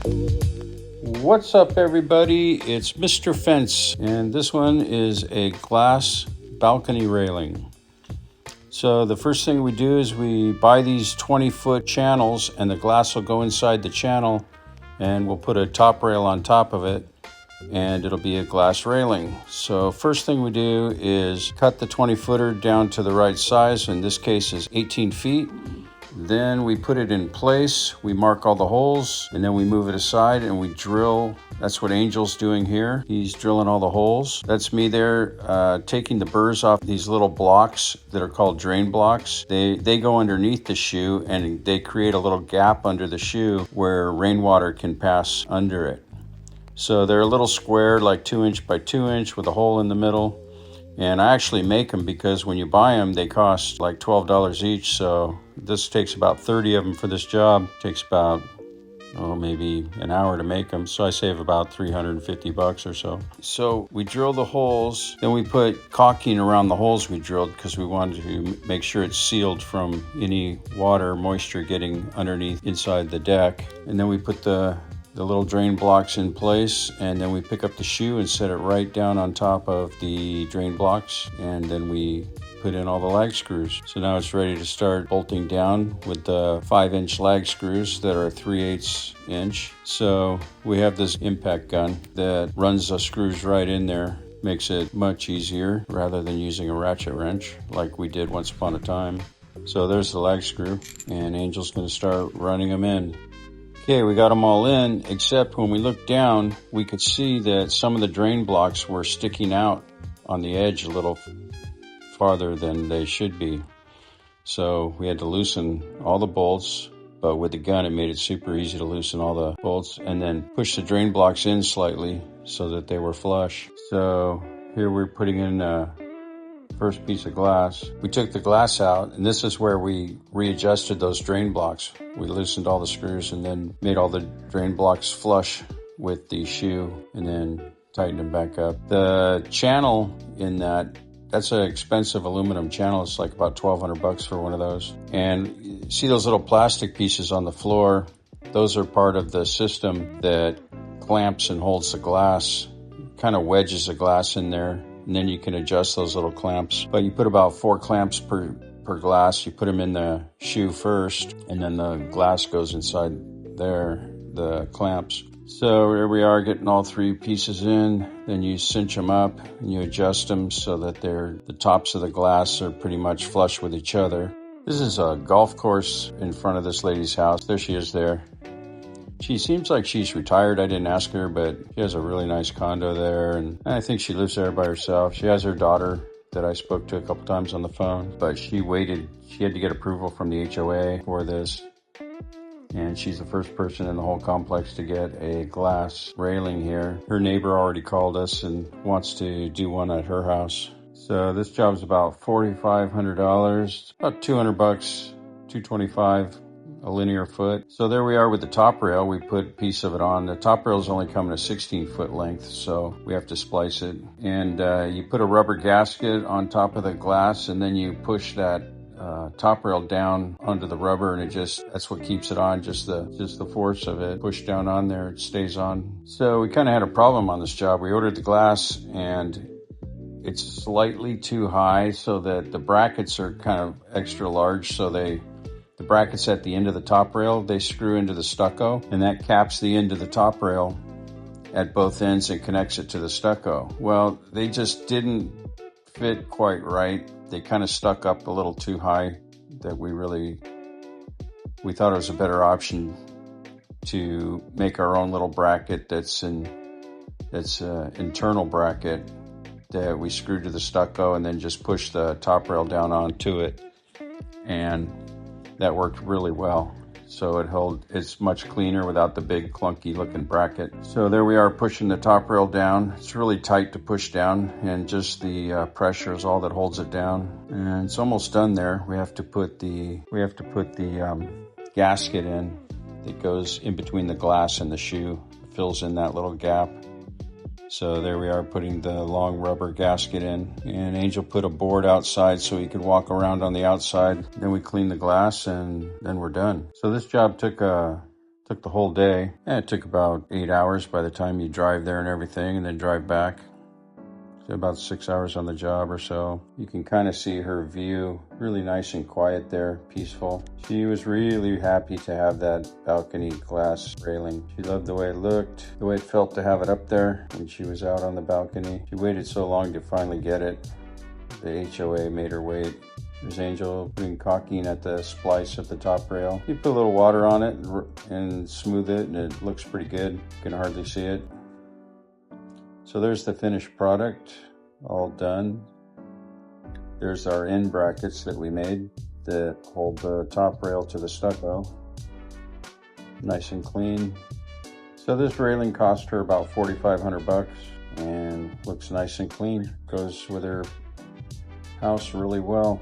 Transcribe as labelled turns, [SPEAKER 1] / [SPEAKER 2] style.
[SPEAKER 1] What's up, everybody? It's Mr. Fence, and this one is a glass balcony railing. So the first thing we do is we buy these 20-foot channels, and the glass will go inside the channel, and we'll put a top rail on top of it, and it'll be a glass railing. So first thing we do is cut the 20-footer down to the right size. In this case is 18 feet. Then we put it in place, we mark all the holes, and then we move it aside and we drill. That's what Angel's doing here. He's drilling all the holes. That's me there taking the burrs off these little blocks that are called drain blocks. They go underneath the shoe and they create a little gap under the shoe where rainwater can pass under it. So they're a little square, like 2" by 2" with a hole in the middle. And I actually make them because when you buy them, they cost like $12 each. So this takes about 30 of them for this job. It takes about, maybe an hour to make them. So I save about $350 or so. So we drill the holes. Then we put caulking around the holes we drilled because we wanted to make sure it's sealed from any water, moisture getting underneath inside the deck. And then we put the little drain blocks in place, and then we pick up the shoe and set it right down on top of the drain blocks, and then we put in all the lag screws. So now it's ready to start bolting down with the 5" lag screws that are 3/8 inch. So we have this impact gun that runs the screws right in there. Makes it much easier rather than using a ratchet wrench like we did once upon a time. So there's the lag screw, and Angel's going to start running them in. Okay, we got them all in, except when we looked down, we could see that some of the drain blocks were sticking out on the edge a little farther than they should be. So we had to loosen all the bolts, but with the gun, it made it super easy to loosen all the bolts and then push the drain blocks in slightly so that they were flush. So here we're putting in first piece of glass. We took the glass out, and this is where we readjusted those drain blocks. We loosened all the screws and then made all the drain blocks flush with the shoe and then tightened them back up. The channel in that's an expensive aluminum channel. It's like about $1,200 for one of those. And see those little plastic pieces on the floor? Those are part of the system that clamps and holds the glass, kind of wedges the glass in there. And then you can adjust those little clamps. But you put about 4 clamps per glass. You put them in the shoe first, and then the glass goes inside there, the clamps. So here we are getting all 3 pieces in. Then you cinch them up and you adjust them so that the tops of the glass are pretty much flush with each other. This is a golf course in front of this lady's house. There she is there. She seems like she's retired. I didn't ask her, but she has a really nice condo there, and I think she lives there by herself. She has her daughter that I spoke to a couple times on the phone, but she had to get approval from the HOA for this, and she's the first person in the whole complex to get a glass railing here. Her neighbor already called us and wants to do one at her house. So this job's about $4,500. It's about $200, $225. A linear foot. So there we are with the top rail. We put a piece of it on. The top rail is only coming a 16-foot length, so we have to splice it. And you put a rubber gasket on top of the glass, and then you push that top rail down onto the rubber, and that's what keeps it on. Just the force of it pushed down on there, it stays on. So we kind of had a problem on this job. We ordered the glass, and it's slightly too high, so that the brackets are kind of extra large, so the brackets at the end of the top rail, they screw into the stucco, and that caps the end of the top rail at both ends and connects it to the stucco. Well, they just didn't fit quite right. They kind of stuck up a little too high that we thought it was a better option to make our own little bracket that's an internal bracket that we screwed to the stucco and then just push the top rail down onto it. And that worked really well. So it's much cleaner without the big clunky looking bracket. So there we are pushing the top rail down. It's really tight to push down, and just the pressure is all that holds it down. And it's almost done there. We have to put the gasket in that goes in between the glass and the shoe. It fills in that little gap. So there we are putting the long rubber gasket in, and Angel put a board outside so he could walk around on the outside. Then we clean the glass, and then we're done. So this job took Took the whole day. And it took about 8 hours by the time you drive there and everything, and then drive back. So about 6 hours on the job or so. You can kind of see her view, really nice and quiet there, peaceful. She was really happy to have that balcony glass railing. She loved the way it looked, the way it felt to have it up there when she was out on the balcony. She waited so long to finally get it. The HOA made her wait. There's Angel putting caulking at the splice of the top rail. You put a little water on it and smooth it, and it looks pretty good. You can hardly see it. So there's the finished product, all done. There's our end brackets that we made that hold the top rail to the stucco. Nice and clean. So this railing cost her about $4,500 and looks nice and clean. Goes with her house really well.